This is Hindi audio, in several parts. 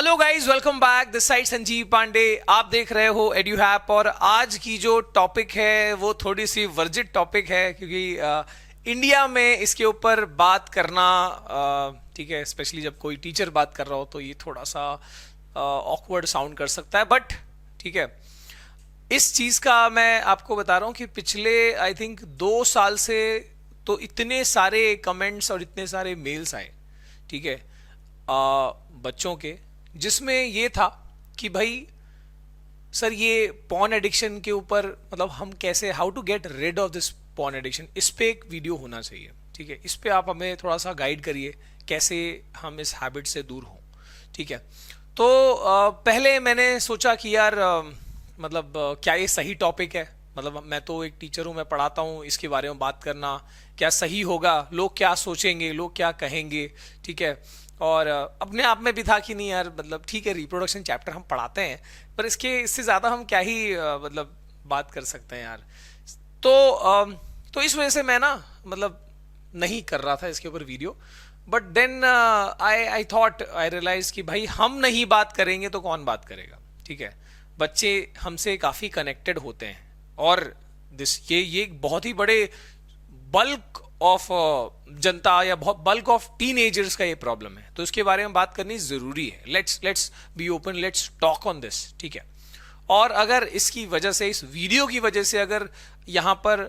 Hello guys, welcome back. This side Sanjeev Pandey. आप देख रहे हो एड्यूहैप और आज की जो टॉपिक है वो थोड़ी सी वर्जित टॉपिक है क्योंकि इंडिया में इसके ऊपर बात करना ठीक है, स्पेशली जब कोई टीचर बात कर रहा हो तो ये थोड़ा सा ऑकवर्ड साउंड कर सकता है, बट ठीक है। इस चीज़ का मैं आपको बता रहा हूँ कि पिछले आई थिंक 2 साल से तो इतने सारे कमेंट्स और इतने सारे मेल्स आए, ठीक है, बच्चों के, जिसमें ये था कि भाई सर ये पॉर्न एडिक्शन के ऊपर मतलब हम कैसे, how to get rid of this porn addiction, इस पे एक वीडियो होना चाहिए, ठीक है। इस पे आप हमें थोड़ा सा गाइड करिए कैसे हम इस हैबिट से दूर हों, ठीक है। तो पहले मैंने सोचा कि यार क्या ये सही टॉपिक है, मतलब मैं तो एक टीचर हूँ, मैं पढ़ाता हूँ, इसके बारे में बात करना क्या सही होगा, लोग क्या सोचेंगे, लोग क्या कहेंगे, ठीक है। और अपने आप में भी था कि नहीं यार, मतलब ठीक है, रिप्रोडक्शन चैप्टर हम पढ़ाते हैं, पर इससे ज़्यादा हम क्या ही बात कर सकते हैं यार। तो इस वजह से मैं ना नहीं कर रहा था इसके ऊपर video. But then I thought, I realize कि भाई हम नहीं बात करेंगे तो कौन बात करेगा, ठीक है। बच्चे हमसे काफ़ी कनेक्टेड होते हैं और ये बहुत ही बड़े बल्क ऑफ जनता या बहुत बल्क ऑफ टीनेजर्स का ये प्रॉब्लम है, तो इसके बारे में बात करनी जरूरी है। Let's be open, let's talk on this, ठीक है। और अगर इसकी वजह से, इस वीडियो की वजह से अगर यहाँ पर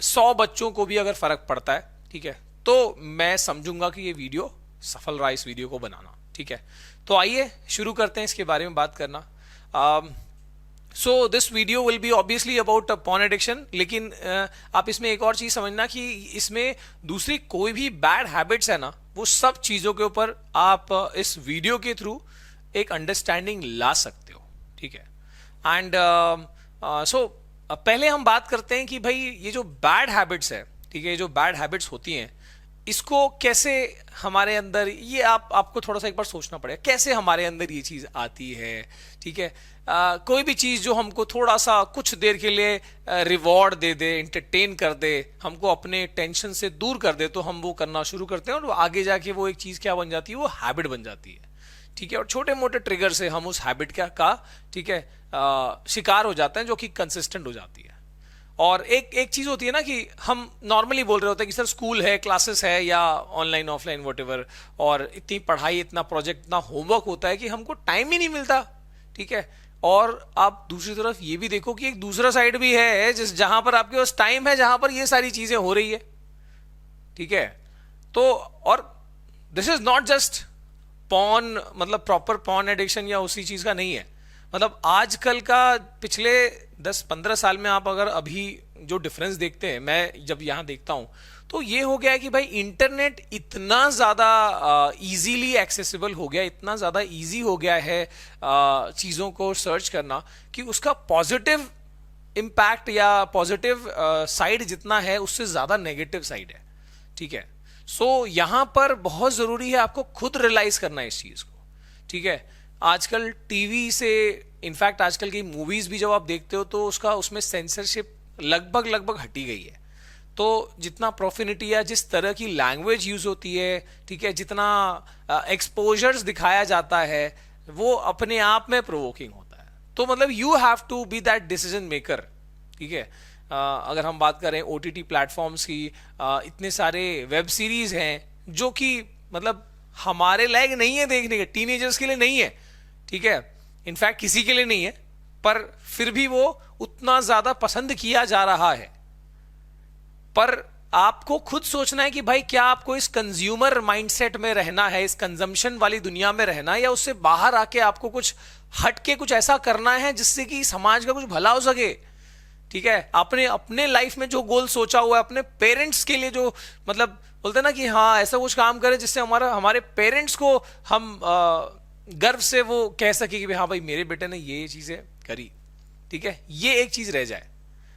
100 बच्चों को भी अगर फर्क पड़ता है, ठीक है, तो मैं समझूंगा कि ये वीडियो सफल रहा, इस वीडियो को बनाना, ठीक है। तो आइए शुरू करते हैं इसके बारे में बात करना। So this video will be obviously about porn addiction, लेकिन आप इसमें एक और चीज समझना कि इसमें दूसरी कोई भी बैड हैबिट्स है ना, वो सब चीजों के ऊपर आप इस वीडियो के थ्रू एक अंडरस्टैंडिंग ला सकते हो, ठीक है। एंड सो पहले हम बात करते हैं कि भाई ये जो बैड हैबिट्स है, ठीक है, ये जो बैड हैबिट्स होती हैं, इसको कैसे हमारे अंदर, ये आपको थोड़ा सा एक बार सोचना पड़ेगा कैसे हमारे अंदर ये चीज़ आती है, ठीक है। कोई भी चीज़ जो हमको थोड़ा सा कुछ देर के लिए रिवॉर्ड दे दे, इंटरटेन कर दे, हमको अपने टेंशन से दूर कर दे, तो हम वो करना शुरू करते हैं और आगे जाके वो एक चीज़ क्या बन जाती है, वो हैबिट बन जाती है, ठीक है। और छोटे मोटे ट्रिगर से हम उस हैबिट का ठीक है शिकार हो जाते हैं, जो कि कंसिस्टेंट हो जाती है। और एक चीज होती है ना कि हम नॉर्मली बोल रहे होते हैं कि सर स्कूल है, क्लासेस है, या ऑनलाइन ऑफलाइन व्हाटएवर, और इतनी पढ़ाई, इतना प्रोजेक्ट, इतना होमवर्क होता है कि हमको टाइम ही नहीं मिलता, ठीक है। और आप दूसरी तरफ ये भी देखो कि एक दूसरा साइड भी है जहां पर आपके पास टाइम है, जहां पर ये सारी चीजें हो रही है, ठीक है। तो और this is not just porn, मतलब प्रॉपर पॉर्न एडिक्शन या उसी चीज का नहीं है, मतलब आजकल का पिछले 10-15 साल में आप अगर अभी जो डिफरेंस देखते हैं, मैं जब यहाँ देखता हूँ, तो ये हो गया है कि भाई इंटरनेट इतना ज़्यादा इजीली एक्सेसिबल हो गया, इतना ज़्यादा इजी हो गया है चीज़ों को सर्च करना, कि उसका पॉजिटिव इम्पैक्ट या पॉजिटिव साइड जितना है उससे ज़्यादा नेगेटिव साइड है, ठीक है। सो यहाँ पर बहुत ज़रूरी है आपको खुद रियलाइज करना इस चीज़ को, ठीक है। आजकल टीवी से, इनफैक्ट आजकल की मूवीज भी जब आप देखते हो तो उसमें सेंसरशिप लगभग हटी गई है। तो जितना प्रोफिनिटी या जिस तरह की लैंग्वेज यूज होती है, ठीक है, जितना एक्सपोजर्स दिखाया जाता है, वो अपने आप में प्रोवोकिंग होता है। तो मतलब you have to be that decision maker, ठीक है। अगर हम बात करें ओटीटी प्लेटफॉर्म्स की, इतने सारे वेब सीरीज हैं जो कि मतलब हमारे लायक नहीं है देखने के, टीनेजर्स के लिए नहीं है, ठीक है, इनफैक्ट किसी के लिए नहीं है, पर फिर भी वो उतना ज्यादा पसंद किया जा रहा है। पर आपको खुद सोचना है कि भाई क्या आपको इस कंज्यूमर माइंडसेट में रहना है, इस कंजम्पशन वाली दुनिया में रहना है, या उससे बाहर आके आपको कुछ हट के कुछ ऐसा करना है जिससे कि समाज का कुछ भला हो सके, ठीक है। आपने अपने लाइफ में जो गोल सोचा हुआ है, अपने पेरेंट्स के लिए जो मतलब बोलते हैं ना कि हाँ ऐसा कुछ काम करें जिससे हमारे पेरेंट्स को हम गर्व से वो कह सके कि हाँ भाई मेरे बेटे ने ये चीजें करी, ठीक है, ये एक चीज रह जाए,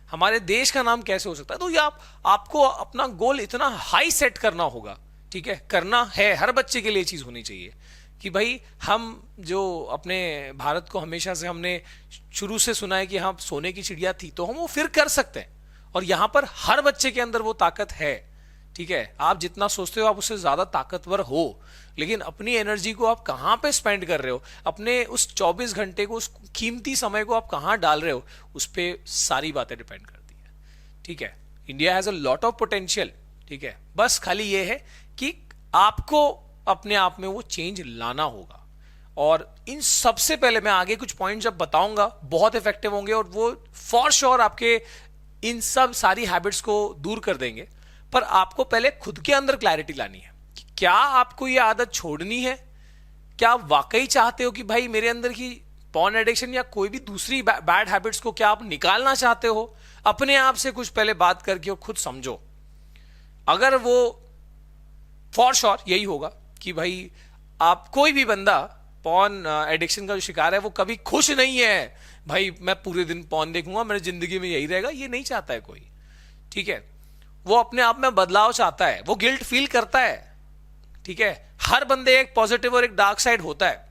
हमारे देश का नाम कैसे हो सकता है। तो ये आपको अपना गोल इतना हाई सेट करना होगा, ठीक है, करना है, हर बच्चे के लिए चीज होनी चाहिए कि भाई हम जो अपने भारत को हमेशा से हमने शुरू से सुना है कि हाँ सोने की चिड़िया थी, तो हम वो फिर कर सकते हैं, और यहां पर हर बच्चे के अंदर वो ताकत है, ठीक है, आप जितना सोचते हो आप उससे ज्यादा ताकतवर हो, लेकिन अपनी एनर्जी को आप कहाँ पे स्पेंड कर रहे हो, अपने उस 24 घंटे को, उस कीमती समय को आप कहाँ डाल रहे हो, उस पर सारी बातें डिपेंड करती है। ठीक है, India has a lot of potential. ठीक है, बस खाली ये है कि आपको अपने आप में वो चेंज लाना होगा। और इन सबसे पहले मैं आगे कुछ पॉइंट जब बताऊंगा बहुत इफेक्टिव होंगे और वो फॉर श्योर आपके इन सब सारी हैबिट्स को दूर कर देंगे। पर आपको पहले खुद के अंदर क्लैरिटी लानी है कि क्या आपको ये आदत छोड़नी है, क्या आप वाकई चाहते हो कि भाई मेरे अंदर की पॉर्न एडिक्शन या कोई भी दूसरी बैड हैबिट्स को क्या आप निकालना चाहते हो। अपने आप से कुछ पहले बात करके और खुद समझो। अगर वो फॉर श्योर यही होगा कि भाई आप कोई भी बंदा पॉर्न एडिक्शन का जो शिकार है वो कभी खुश नहीं है, भाई मैं पूरे दिन पॉर्न देखूंगा मेरी जिंदगी में यही रहेगा, ये नहीं चाहता है कोई। ठीक है, वो अपने आप में बदलाव चाहता है, वो गिल्ट फील करता है। ठीक है, हर बंदे एक पॉजिटिव और एक डार्क साइड होता है।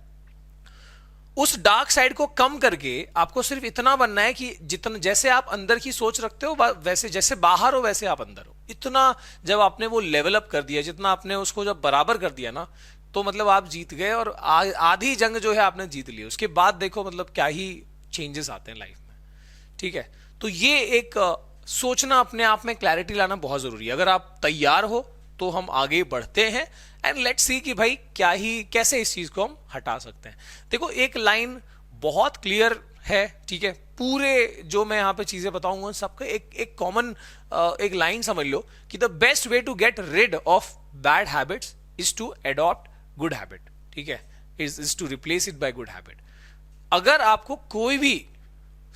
उस डार्क साइड को कम करके आपको सिर्फ इतना बनना है कि जितना जैसे आप अंदर की सोच रखते हो वैसे जैसे बाहर हो वैसे आप अंदर हो। इतना जब आपने वो लेवल अप कर दिया, जितना आपने उसको जब बराबर कर दिया ना, तो मतलब आप जीत गए और आधी जंग जो है आपने जीत ली। उसके बाद देखो मतलब क्या ही चेंजेस आते हैं लाइफ में। ठीक है, तो ये एक सोचना, अपने आप में क्लैरिटी लाना बहुत जरूरी है। अगर आप तैयार हो तो हम आगे बढ़ते हैं एंड लेट्स सी कि भाई क्या ही कैसे इस चीज को हम हटा सकते हैं। देखो एक लाइन बहुत क्लियर है। ठीक है, पूरे जो मैं यहां पे चीजें बताऊंगा सबका एक कॉमन एक लाइन समझ लो कि the best way to get rid of bad habits is to adopt good habit. ठीक है, is to replace it by good habit. अगर आपको कोई भी,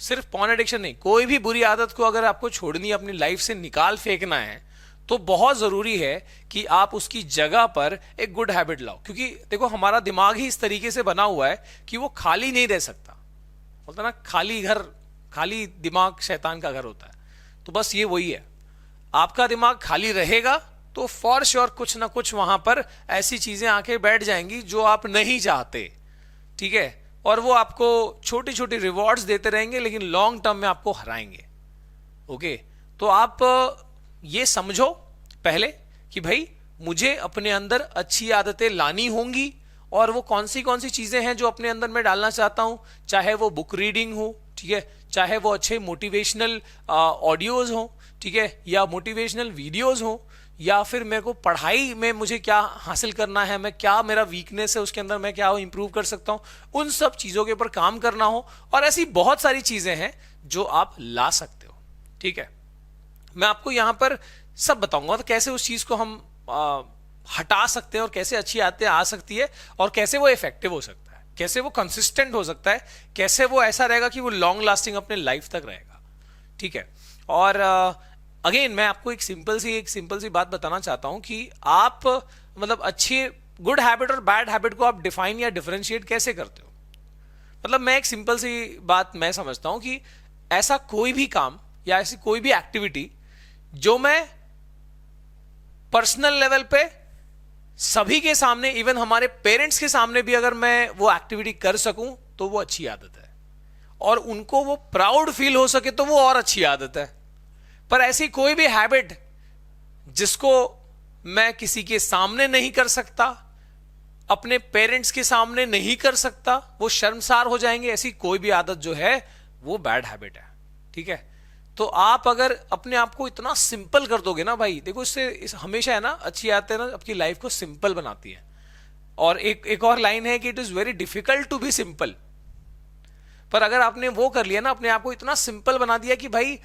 सिर्फ पॉर्न एडिक्शन नहीं, कोई भी बुरी आदत को अगर आपको छोड़नी है, अपनी लाइफ से निकाल फेंकना है, तो बहुत जरूरी है कि आप उसकी जगह पर एक गुड हैबिट लाओ। क्योंकि देखो हमारा दिमाग ही इस तरीके से बना हुआ है कि वो खाली नहीं रह सकता। बोलता ना खाली घर, खाली दिमाग शैतान का घर होता है। तो बस ये वही है, आपका दिमाग खाली रहेगा तो फॉर श्योर कुछ ना कुछ वहां पर ऐसी चीजें आके बैठ जाएंगी जो आप नहीं चाहते। ठीक है, और वो आपको छोटी छोटी रिवॉर्ड्स देते रहेंगे लेकिन लॉन्ग टर्म में आपको हराएंगे। ओके, तो आप ये समझो पहले कि भाई मुझे अपने अंदर अच्छी आदतें लानी होंगी, और वो कौन सी चीजें हैं जो अपने अंदर मैं डालना चाहता हूं। चाहे वो बुक रीडिंग हो, ठीक है, चाहे वो अच्छे मोटिवेशनल ऑडियोज हो, ठीक है, या मोटिवेशनल वीडियोज हो, या फिर मेरे को पढ़ाई में मुझे क्या हासिल करना है, मैं क्या मेरा वीकनेस है उसके अंदर मैं क्या इंप्रूव कर सकता हूं, उन सब चीजों के ऊपर काम करना हो। और ऐसी बहुत सारी चीजें हैं जो आप ला सकते हो। ठीक है, मैं आपको यहां पर सब बताऊंगा तो कैसे उस चीज को हम हटा सकते हैं और कैसे अच्छी आदतें आ सकती है और कैसे वो इफेक्टिव हो सकता है, कैसे वो कंसिस्टेंट हो सकता है, कैसे वो ऐसा रहेगा कि वो लॉन्ग लास्टिंग अपने लाइफ तक रहेगा। ठीक है, और अगेन मैं आपको एक सिंपल सी बात बताना चाहता हूं कि आप मतलब अच्छी गुड हैबिट और बैड हैबिट को आप डिफाइन या डिफरेंशिएट कैसे करते हो। मतलब मैं एक सिंपल सी बात मैं समझता हूं कि ऐसा कोई भी काम या ऐसी कोई भी एक्टिविटी जो मैं पर्सनल लेवल पे सभी के सामने, इवन हमारे पेरेंट्स के सामने भी अगर मैं वो एक्टिविटी कर सकूं तो वो अच्छी आदत है, और उनको वो प्राउड फील हो सके तो वो और अच्छी आदत है। पर ऐसी कोई भी हैबिट जिसको मैं किसी के सामने नहीं कर सकता, अपने पेरेंट्स के सामने नहीं कर सकता, वो शर्मसार हो जाएंगे, ऐसी कोई भी आदत जो है वो बैड हैबिट है। ठीक है, तो आप अगर अपने आप को इतना सिंपल कर दोगे ना भाई, देखो इससे हमेशा है ना, अच्छी आदतें ना आपकी लाइफ को सिंपल बनाती है। और एक और लाइन है कि it is very difficult to be simple. पर अगर आपने वो कर लिया ना, अपने आप को इतना सिंपल बना दिया कि भाई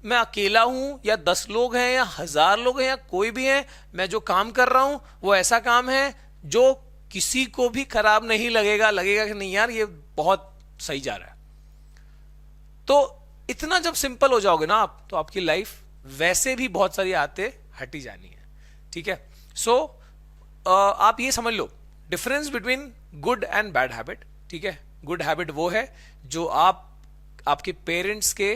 मैं अकेला हूं या 10 लोग हैं या 1000 लोग हैं या कोई भी है, मैं जो काम कर रहा हूं वो ऐसा काम है जो किसी को भी खराब नहीं लगेगा कि नहीं यार ये बहुत सही जा रहा है। तो इतना जब सिंपल हो जाओगे ना आप, तो आपकी लाइफ वैसे भी बहुत सारी आदतें हटी जानी है। ठीक है, सो आप ये समझ लो difference between good and bad habit. ठीक है, गुड हैबिट वो है जो आपके पेरेंट्स के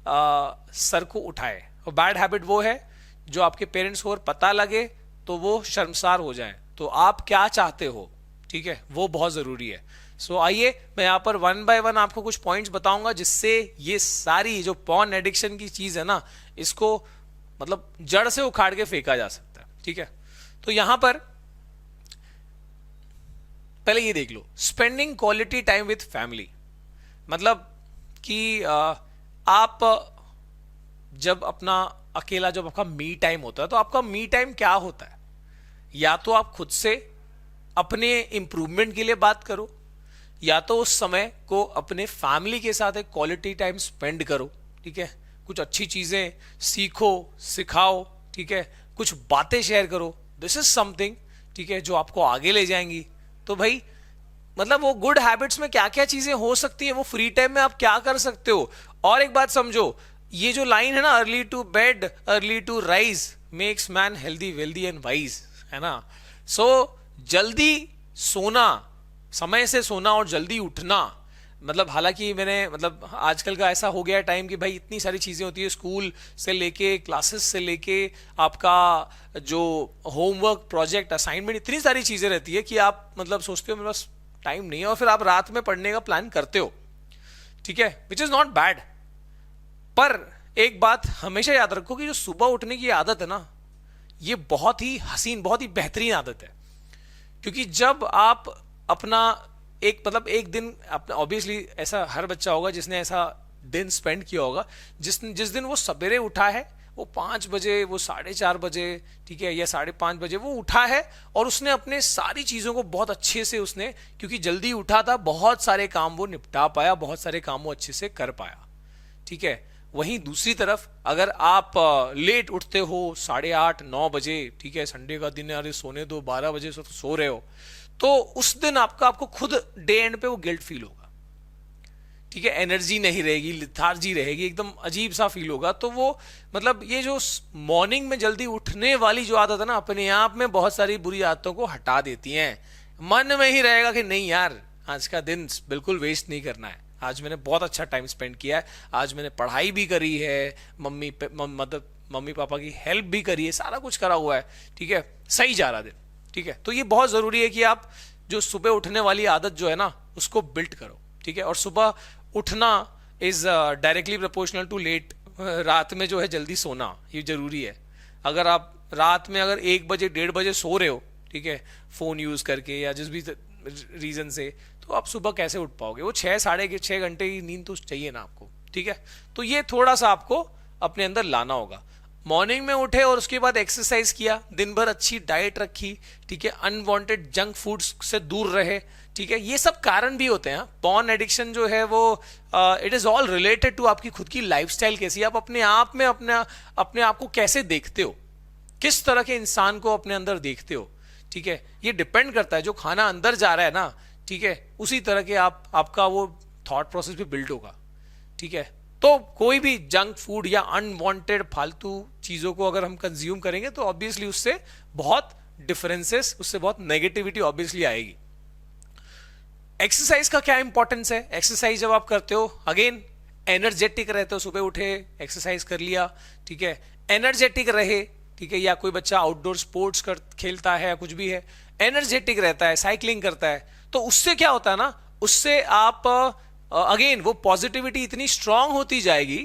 सर को उठाए, और बैड हैबिट वो है जो आपके पेरेंट्स को और पता लगे तो वो शर्मसार हो जाए। तो आप क्या चाहते हो, ठीक है, वो बहुत जरूरी है। सो आइए मैं यहां पर वन बाय वन आपको कुछ पॉइंट्स बताऊंगा जिससे ये सारी जो पॉर्न एडिक्शन की चीज है ना, इसको मतलब जड़ से उखाड़ के फेंका जा सकता है। ठीक है, तो यहां पर पहले ये देख लो, spending quality time with family, मतलब कि आप जब अपना अकेला, जब आपका मी टाइम होता है, तो आपका मी टाइम क्या होता है? या तो आप खुद से अपने इंप्रूवमेंट के लिए बात करो, या तो उस समय को अपने फैमिली के साथ एक क्वालिटी टाइम स्पेंड करो, ठीक है, कुछ अच्छी चीजें सीखो, सिखाओ, ठीक है, कुछ बातें शेयर करो, दिस इज समथिंग, ठीक है, जो आपको आगे ले जाएंगी। तो भाई मतलब वो गुड हैबिट्स में क्या क्या चीजें हो सकती है, वो फ्री टाइम में आप क्या कर सकते हो। और एक बात समझो, ये जो लाइन है ना, early to bed early to rise makes man healthy wealthy and wise, है ना। सो जल्दी सोना, समय से सोना और जल्दी उठना, मतलब हालांकि मैंने मतलब आजकल का ऐसा हो गया टाइम कि भाई इतनी सारी चीजें होती है, स्कूल से लेके क्लासेस से लेके आपका जो होमवर्क प्रोजेक्ट असाइनमेंट, इतनी सारी चीजें रहती है कि आप मतलब सोचते हो मेरे पास टाइम नहीं है, और फिर आप रात में पढ़ने का प्लान करते हो, ठीक है, विच इज नॉट बैड। पर एक बात हमेशा याद रखो कि जो सुबह उठने की आदत है ना, ये बहुत ही हसीन, बहुत ही बेहतरीन आदत है। क्योंकि जब आप अपना एक मतलब एक दिन अपना, ऑब्वियसली ऐसा हर बच्चा होगा जिसने ऐसा दिन स्पेंड किया होगा, जिस दिन वो सवेरे उठा है, वो 5 बजे, वो 4:30 बजे, ठीक है, या 5:30 बजे वो उठा है, और उसने अपने सारी चीजों को बहुत अच्छे से, उसने क्योंकि जल्दी उठा था, बहुत सारे काम वो निपटा पाया, बहुत सारे काम वो अच्छे से कर पाया, ठीक है। वहीं दूसरी तरफ अगर आप लेट उठते हो, 8:30-9 बजे, ठीक है, संडे का दिन है, अरे सोने दो, 12 बजे से तो सो रहे हो, तो उस दिन आपको खुद डे एंड पे वो गिल्ट फील होगा, ठीक है, एनर्जी नहीं रहेगी, लिथार्जी रहेगी, एकदम अजीब सा फील होगा। तो वो मतलब ये जो मॉर्निंग में जल्दी उठने वाली जो आदत है ना, अपने आप में बहुत सारी बुरी आदतों को हटा देती हैं। मन में ही रहेगा कि नहीं यार, आज का दिन बिल्कुल वेस्ट नहीं करना है, आज मैंने बहुत अच्छा टाइम स्पेंड किया है, आज मैंने पढ़ाई भी करी है, मतलब मम्मी पापा की हेल्प भी करी है, सारा कुछ करा हुआ है, ठीक है, सही जा रहा दिन, ठीक है। तो ये बहुत जरूरी है कि आप जो सुबह उठने वाली आदत जो है ना, उसको बिल्ड करो, ठीक है। और सुबह उठना is directly proportional to late, रात में जो है जल्दी सोना, ये जरूरी है। अगर आप रात में अगर 1 बजे 1:30 बजे सो रहे हो, ठीक है, फोन यूज करके या जिस भी रीजन से, तो आप सुबह कैसे उठ पाओगे? वो 6-6.5 घंटे की नींद तो चाहिए ना आपको, ठीक है। तो ये थोड़ा सा आपको अपने अंदर लाना होगा। मॉर्निंग में उठे और उसके बाद एक्सरसाइज किया, दिन भर अच्छी डाइट रखी, ठीक है, अनवांटेड जंक फूड्स से दूर रहे, ठीक है। ये सब कारण भी होते हैं। पॉर्न एडिक्शन जो है वो it is all related to आपकी खुद की लाइफस्टाइल कैसी है, आप अपने आप में अपने आप को कैसे देखते हो, किस तरह के इंसान को अपने अंदर देखते हो, ठीक है। ये डिपेंड करता है, जो खाना अंदर जा रहा है ना, ठीक है, उसी तरह के आपका वो थॉट प्रोसेस भी बिल्ड होगा, ठीक है। तो कोई भी जंक फूड या अनवांटेड फालतू चीजों को अगर हम कंज्यूम करेंगे तो ऑब्वियसली उससे बहुत डिफरेंसेस, उससे बहुत नेगेटिविटी ऑब्वियसली आएगी। एक्सरसाइज का क्या इंपॉर्टेंस है? एक्सरसाइज जब आप करते हो, अगेन एनर्जेटिक रहते हो, सुबह उठे एक्सरसाइज कर लिया, ठीक है, एनर्जेटिक रहे, ठीक है, या कोई बच्चा आउटडोर स्पोर्ट्स खेलता है या कुछ भी है, एनर्जेटिक रहता है, साइकिलिंग करता है, तो उससे क्या होता है ना, उससे आप अगेन वो पॉजिटिविटी इतनी स्ट्रांग होती जाएगी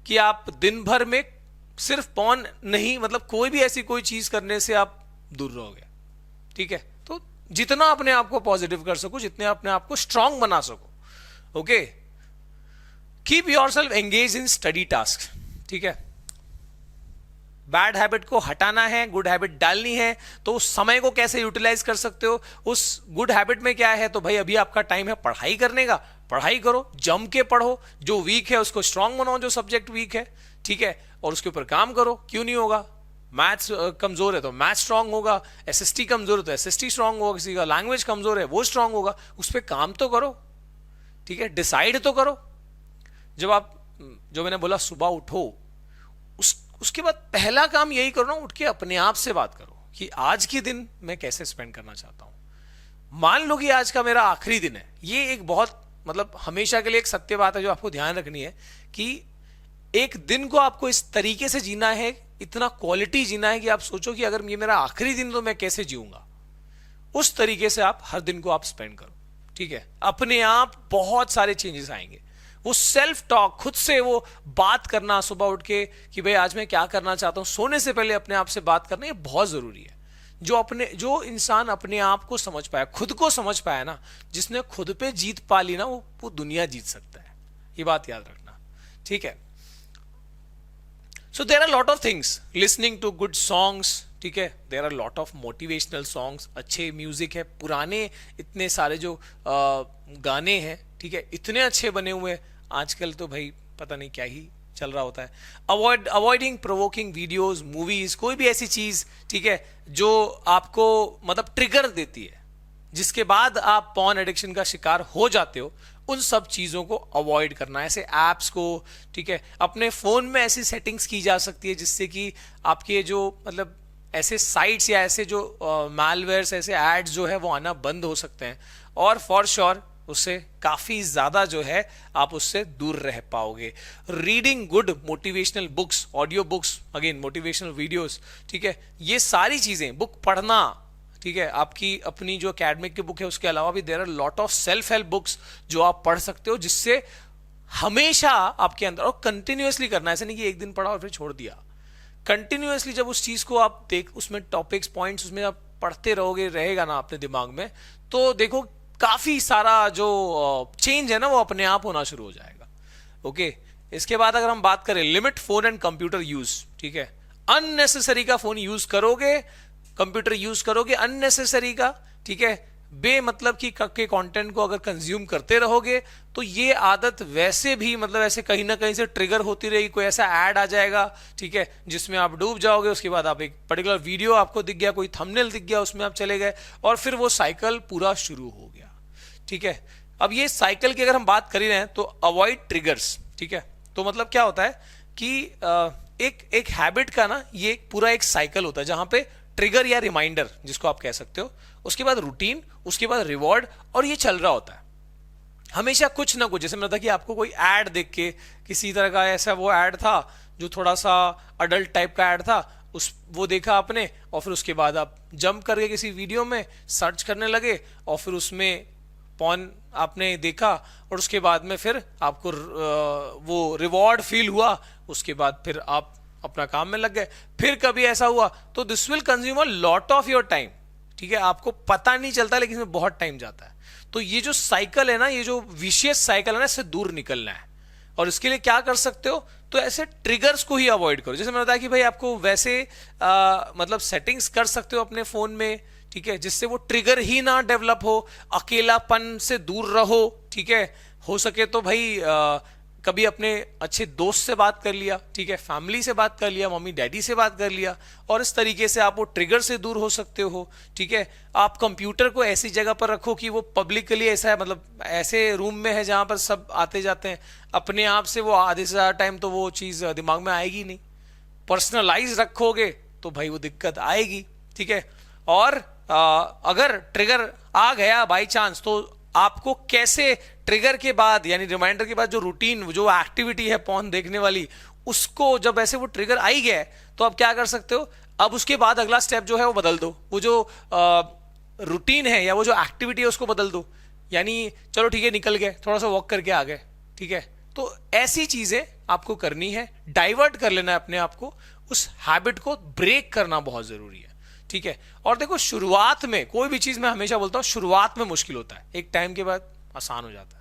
कि आप दिन भर में सिर्फ पॉन नहीं, मतलब कोई भी ऐसी कोई चीज करने से आप दूर रहोगे, ठीक है। तो जितना अपने आप को पॉजिटिव कर सको, जितने अपने आप को स्ट्रांग बना सको, okay. Keep yourself engage in study task, ठीक है। बैड हैबिट को हटाना है, गुड हैबिट डालनी है, तो उस समय को कैसे यूटिलाइज कर सकते हो? उस गुड हैबिट में क्या है? तो भाई अभी आपका टाइम है पढ़ाई करने का, पढ़ाई करो, जम के पढ़ो, जो वीक है उसको स्ट्रांग बनाओ, जो सब्जेक्ट वीक है, ठीक है, और उसके ऊपर काम करो। क्यों नहीं होगा? मैथ्स कमजोर है तो मैथ्स स्ट्रांग होगा, एसएसटी कमजोर है तो एसएसटी स्ट्रांग होगा, किसी का लैंग्वेज कमजोर है वो स्ट्रांग होगा, उस पर काम तो करो, ठीक है, डिसाइड तो करो। जब आप, जो मैंने बोला सुबह उठो, उसके बाद पहला काम यही करो ना, उठ के अपने आप से बात करो कि आज के दिन मैं कैसे स्पेंड करना चाहता हूं। मान लो कि आज का मेरा आखिरी दिन है, ये एक बहुत मतलब हमेशा के लिए एक सत्य बात है जो आपको ध्यान रखनी है कि एक दिन को आपको इस तरीके से जीना है, इतना क्वालिटी जीना है कि आप सोचो कि अगर ये मेरा आखिरी दिन तो मैं कैसे जीऊंगा। उस तरीके से आप हर दिन को आप स्पेंड करो, ठीक है। अपने आप बहुत सारे चेंजेस आएंगे, वो सेल्फ टॉक, खुद से वो बात करना सुबह उठ के कि भाई आज मैं क्या करना चाहता हूं, सोने से पहले अपने आप से बात करना, ये बहुत जरूरी है। जो इंसान अपने आप को समझ पाया, खुद को समझ पाया ना, जिसने खुद पे जीत पा ली ना, वो दुनिया जीत सकता है। ये बात याद रखना, ठीक है। So there are lot of things, listening to good songs, ठीक है, there are lot of motivational songs, अच्छे म्यूजिक है, पुराने इतने सारे जो गाने हैं, ठीक है, इतने अच्छे बने हुए हैं। आजकल तो भाई पता नहीं क्या ही चल रहा होता है। अवॉइडिंग प्रोवोकिंग वीडियोस, मूवीज, कोई भी ऐसी चीज, ठीक है, जो आपको मतलब ट्रिगर देती है, जिसके बाद आप पॉर्न एडिक्शन का शिकार हो जाते हो, उन सब चीजों को अवॉइड करना। ऐसे एप्स को, ठीक है, अपने फोन में ऐसी सेटिंग्स की जा सकती है जिससे कि आपके जो मतलब ऐसे साइट्स या ऐसे जो मैलवेयर्स, ऐसे एड्स जो है वो आना बंद हो सकते हैं, और फॉर श्योर उससे काफी ज्यादा जो है आप उससे दूर रह पाओगे। Reading good motivational books, audio books, again motivational videos, ठीक है, ये सारी चीजें, बुक पढ़ना, ठीक है, आपकी अपनी जो एकेडमिक की बुक है उसके अलावा भी there are lot of self help books जो आप पढ़ सकते हो, जिससे हमेशा आपके अंदर, और कंटिन्यूअसली करना, ऐसे नहीं कि एक दिन पढ़ा और फिर छोड़ दिया। कंटिन्यूअसली जब उस चीज को आप उसमें टॉपिक्स, पॉइंट्स उसमें आप पढ़ते रहोगे, रहेगा ना अपने दिमाग में, तो देखो काफी सारा जो चेंज है ना वो अपने आप होना शुरू हो जाएगा। ओके, इसके बाद अगर हम बात करें limit phone and computer use, ठीक है, अननेसेसरी का फोन यूज करोगे, कंप्यूटर यूज करोगे अननेसेसरी का, ठीक है, बेमतलब की के कंटेंट को अगर कंज्यूम करते रहोगे, तो ये आदत वैसे भी मतलब ऐसे कहीं ना कहीं से ट्रिगर होती रहेगी। कोई ऐसा ऐड आ जाएगा, ठीक है, जिसमें आप डूब जाओगे, उसके बाद आप एक पर्टिकुलर वीडियो आपको दिख गया, कोई थंबनेल दिख गया, उसमें आप चले गए, और फिर वो साइकिल पूरा शुरू हो गया, ठीक है। अब ये साइकिल की अगर हम बात कर ही रहे हैं तो अवॉइड ट्रिगर्स, ठीक है, तो मतलब क्या होता है कि एक हैबिट का ना ये पूरा एक साइकिल होता है, जहां पे ट्रिगर या रिमाइंडर जिसको आप कह सकते हो, उसके बाद रूटीन, उसके बाद रिवॉर्ड, और ये चल रहा होता है हमेशा कुछ ना कुछ। जैसे मैंने बताया कि आपको कोई ऐड देख के, किसी तरह का ऐसा वो ऐड था जो थोड़ा सा अडल्ट टाइप का ऐड था, वो देखा आपने, और फिर उसके बाद आप जंप करके किसी वीडियो में सर्च करने लगे, और फिर उसमें पॉर्न आपने देखा, और उसके बाद में फिर आपको वो रिवॉर्ड फील हुआ, उसके बाद फिर आप अपना काम में लग गए। फिर कभी ऐसा हुआ तो this will consume a lot of your time, ठीक है, आपको पता नहीं चलता लेकिन इसमें बहुत टाइम जाता है। तो ये जो साइकिल है ना, ये जो विशियस साइकिल है ना, इससे दूर निकलना है। और इसके लिए क्या कर सकते हो, तो ऐसे ट्रिगर्स को ही अवॉइड करो। जैसे मैंने बताया कि भाई आपको वैसे मतलब सेटिंग्स कर सकते हो अपने फोन में, ठीक है, जिससे वो ट्रिगर ही ना डेवलप हो, अकेलापन से दूर रहो, ठीक है, हो सके तो भाई कभी अपने अच्छे दोस्त से बात कर लिया, ठीक है, फैमिली से बात कर लिया, मम्मी डैडी से बात कर लिया, और इस तरीके से आप वो ट्रिगर से दूर हो सकते हो, ठीक है। आप कंप्यूटर को ऐसी जगह पर रखो कि वो पब्लिकली ऐसा है, मतलब ऐसे रूम में है जहां पर सब आते जाते हैं, अपने आप से वो आधे से ज्यादा टाइम तो वो चीज दिमाग में आएगी नहीं। पर्सनलाइज रखोगे तो भाई वो दिक्कत आएगी, ठीक है। और अगर ट्रिगर आ गया बाई चांस, तो आपको कैसे ट्रिगर के बाद यानी रिमाइंडर के बाद जो रूटीन, जो एक्टिविटी है पॉर्न देखने वाली, उसको जब ऐसे वो ट्रिगर आ ही गया तो आप क्या कर सकते हो, अब उसके बाद अगला स्टेप जो है वो बदल दो। वो जो रूटीन है या वो जो एक्टिविटी है उसको बदल दो। यानी चलो ठीक है, निकल गए, थोड़ा सा वॉक करके आ गए, ठीक है। तो ऐसी चीजें आपको करनी है, डाइवर्ट कर लेना है अपने आप को, उस हैबिट को ब्रेक करना बहुत जरूरी है, ठीक है। और देखो शुरुआत में कोई भी चीज, मैं हमेशा बोलता हूं शुरुआत में मुश्किल होता है, एक टाइम के बाद आसान हो जाता है।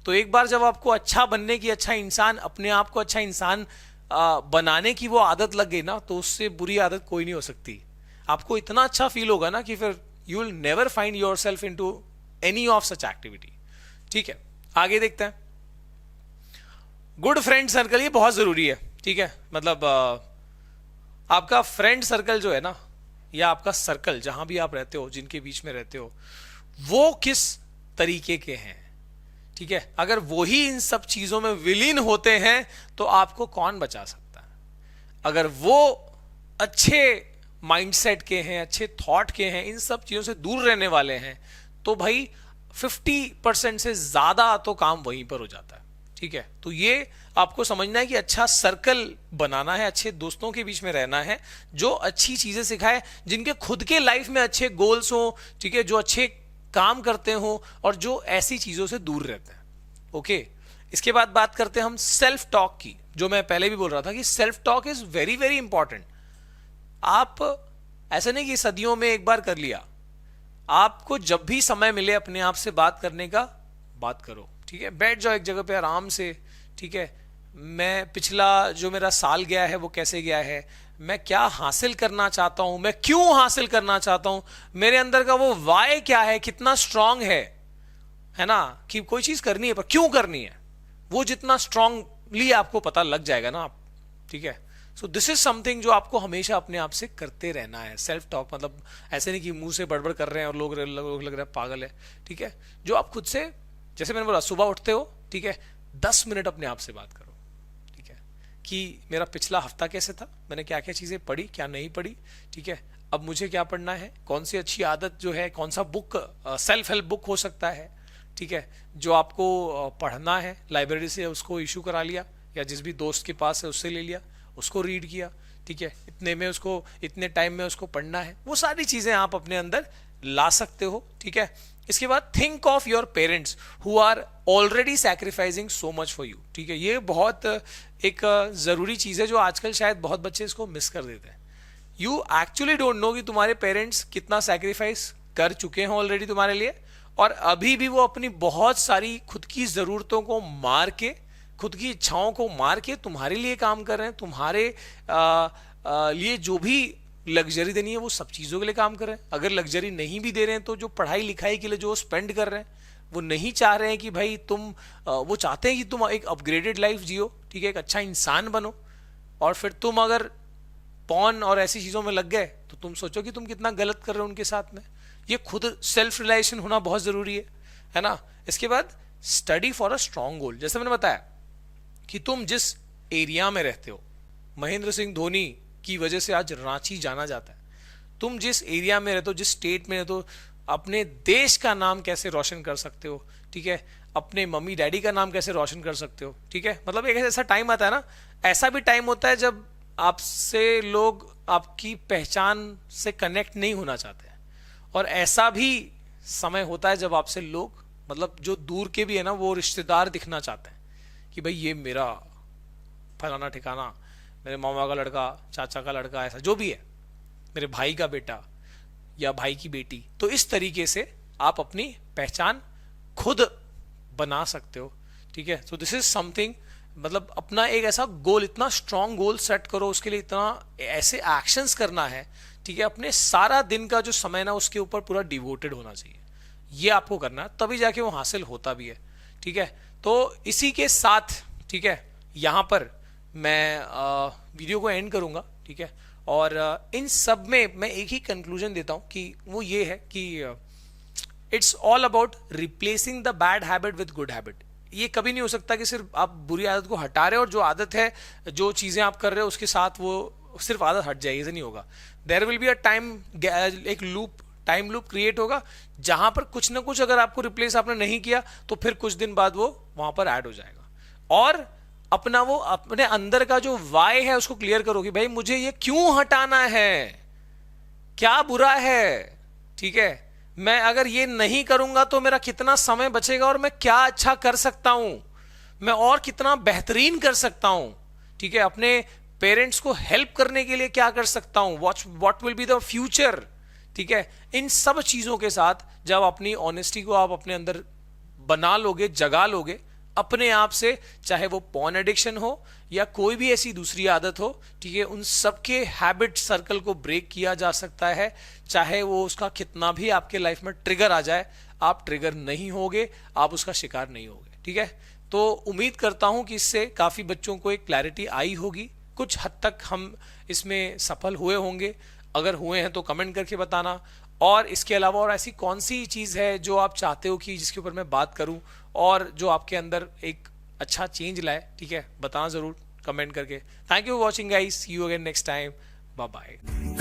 तो एक बार जब आपको अच्छा बनने की, अच्छा इंसान, अपने आप को अच्छा इंसान बनाने की वो आदत लग गई ना, तो उससे बुरी आदत कोई नहीं हो सकती। आपको इतना अच्छा फील होगा ना कि फिर you will never find yourself into any of such activity, ठीक है। आगे देखते हैं, गुड फ्रेंड सर्कल, ये बहुत जरूरी है, ठीक है। मतलब आपका फ्रेंड सर्कल जो है ना, या आपका सर्कल जहां भी आप रहते हो, जिनके बीच में रहते हो, वो किस तरीके के हैं, ठीक है। अगर वो ही इन सब चीजों में विलीन होते हैं तो आपको कौन बचा सकता है। अगर वो अच्छे माइंडसेट के हैं, अच्छे थॉट के हैं, इन सब चीजों से दूर रहने वाले हैं, तो भाई 50% से ज्यादा तो काम वहीं पर हो जाता है, ठीक है। तो ये आपको समझना है कि अच्छा सर्कल बनाना है, अच्छे दोस्तों के बीच में रहना है, जो अच्छी चीजें सिखाए, जिनके खुद के लाइफ में अच्छे गोल्स हो, ठीक है, जो अच्छे काम करते हो और जो ऐसी चीजों से दूर रहते हैं, ओके। इसके बाद बात करते हैं हम सेल्फ टॉक की, जो मैं पहले भी बोल रहा था कि self talk is very very important. आप ऐसा नहीं कि सदियों में एक बार कर लिया, आपको जब भी समय मिले अपने आप से बात करने का, बात करो, ठीक है। बैठ जाओ एक जगह पे आराम से, ठीक है। मैं पिछला जो मेरा साल गया है वो कैसे गया है, मैं क्या हासिल करना चाहता हूं, मैं क्यों हासिल करना चाहता हूं, मेरे अंदर का वो वाई क्या है, कितना स्ट्रांग है ना, कि कोई चीज करनी है पर क्यों करनी है, वो जितना स्ट्रांगली आपको पता लग जाएगा ना आप, ठीक है। सो दिस इज समथिंग जो आपको हमेशा अपने आप से करते रहना है। सेल्फ टॉक मतलब ऐसे नहीं कि मुंह से बड़बड़ कर रहे हैं और लोग लग रहे हैं पागल है, ठीक है। जो आप खुद से, जैसे मैंने बोला, सुबह उठते हो, ठीक है, 10 मिनट अपने आप से बात करो, ठीक है, कि मेरा पिछला हफ्ता कैसे था, मैंने क्या क्या चीजें पढ़ी, क्या नहीं पढ़ी, ठीक है, अब मुझे क्या पढ़ना है, कौन सी अच्छी आदत जो है, कौन सा बुक, सेल्फ हेल्प बुक हो सकता है, ठीक है, जो आपको पढ़ना है, लाइब्रेरी से उसको इशू करा लिया या जिस भी दोस्त के पास है उससे ले लिया, उसको रीड किया, ठीक है, इतने में उसको, इतने टाइम में उसको पढ़ना है, वो सारी चीजें आप अपने अंदर ला सकते हो, ठीक है। इसके बाद think of your parents who are already sacrificing so much for you, ठीक है। ये बहुत एक जरूरी चीज है जो आजकल शायद बहुत बच्चे इसको मिस कर देते हैं। यू एक्चुअली डोंट नो कि तुम्हारे पेरेंट्स कितना सैक्रिफाइस कर चुके हैं ऑलरेडी तुम्हारे लिए, और अभी भी वो अपनी बहुत सारी खुद की जरूरतों को मार के, खुद की इच्छाओं को मार के तुम्हारे लिए काम कर रहे हैं, तुम्हारे लिए जो भी लग्जरी देनी है वो सब चीजों के लिए काम कर रहे हैं। अगर लग्जरी नहीं भी दे रहे हैं तो जो पढ़ाई लिखाई के लिए जो स्पेंड कर रहे हैं, वो नहीं चाह रहे हैं कि भाई तुम, वो चाहते हैं कि तुम एक अपग्रेडेड लाइफ जियो, ठीक है, एक अच्छा इंसान बनो। और फिर तुम अगर पॉन और ऐसी चीजों में लग गए तो तुम सोचो कि तुम कितना गलत कर रहे हो उनके साथ में। ये खुद सेल्फ रियलाइजेशन होना बहुत जरूरी है ना। इसके बाद स्टडी फॉर अ स्ट्रॉन्ग गोल, जैसे मैंने बताया कि तुम जिस एरिया में रहते हो, महेंद्र सिंह धोनी की वजह से आज रांची जाना जाता है। तुम जिस एरिया में रहते हो, जिस स्टेट में रहते हो, अपने देश का नाम कैसे रोशन कर सकते हो, ठीक है, अपने मम्मी डैडी का नाम कैसे रोशन कर सकते हो, ठीक है। मतलब एक ऐसा टाइम आता है ना, ऐसा भी टाइम होता है जब आपसे लोग आपकी पहचान से कनेक्ट नहीं होना चाहते हैं, और ऐसा भी समय होता है जब आपसे लोग, मतलब जो दूर के भी है ना, वो रिश्तेदार दिखना चाहते हैं कि भाई ये मेरा फलाना ठिकाना, मेरे मामा का लड़का, चाचा का लड़का, ऐसा जो भी है, मेरे भाई का बेटा या भाई की बेटी। तो इस तरीके से आप अपनी पहचान खुद बना सकते हो, ठीक है। तो दिस इज समथिंग, मतलब अपना एक ऐसा गोल, इतना स्ट्रांग गोल सेट करो, उसके लिए इतना ऐसे एक्शंस करना है, ठीक है। अपने सारा दिन का जो समय ना उसके ऊपर पूरा डिवोटेड होना चाहिए, ये आपको करना है, तभी जाके वो हासिल होता भी है, ठीक है। तो इसी के साथ, ठीक है, यहां पर मैं वीडियो को एंड करूंगा, ठीक है। और इन सब में मैं एक ही कंक्लूजन देता हूं कि वो ये है कि it's all about replacing the bad habit with good habit. ये कभी नहीं हो सकता कि सिर्फ आप बुरी आदत को हटा रहे हो और जो आदत है, जो चीजें आप कर रहे हो उसके साथ वो सिर्फ आदत हट जाएगी, ऐसे नहीं होगा। There will be a time, एक लूप, टाइम लूप क्रिएट होगा जहां पर कुछ ना कुछ अगर आपको रिप्लेस आपने नहीं किया तो फिर कुछ दिन बाद वो वहां पर ऐड हो जाएगा। और अपना वो अपने अंदर का जो वाई है उसको क्लियर करो कि भाई मुझे ये क्यों हटाना है, क्या बुरा है, ठीक है, मैं अगर ये नहीं करूंगा तो मेरा कितना समय बचेगा और मैं क्या अच्छा कर सकता हूं, मैं और कितना बेहतरीन कर सकता हूं, ठीक है, अपने पेरेंट्स को हेल्प करने के लिए क्या कर सकता हूं, what will be the future, ठीक है। इन सब चीजों के साथ जब अपनी ऑनेस्टी को आप अपने अंदर बना लोगे, जगा लोगे अपने आप से, चाहे वो पॉर्न एडिक्शन हो या कोई भी ऐसी दूसरी आदत हो, ठीक है, उन सबके हैबिट सर्कल को ब्रेक किया जा सकता है। चाहे वो उसका कितना भी आपके लाइफ में ट्रिगर आ जाए, आप ट्रिगर नहीं होगे, आप उसका शिकार नहीं होगे, ठीक है। तो उम्मीद करता हूं कि इससे काफी बच्चों को एक क्लैरिटी आई होगी, कुछ हद तक हम इसमें सफल हुए होंगे। अगर हुए हैं तो कमेंट करके बताना। और इसके अलावा और ऐसी कौन सी चीज है जो आप चाहते हो कि जिसके ऊपर मैं बात करूं और जो आपके अंदर एक अच्छा चेंज लाए, ठीक है, बताना जरूर कमेंट करके। Thank you for watching guys, see you again next time, bye bye.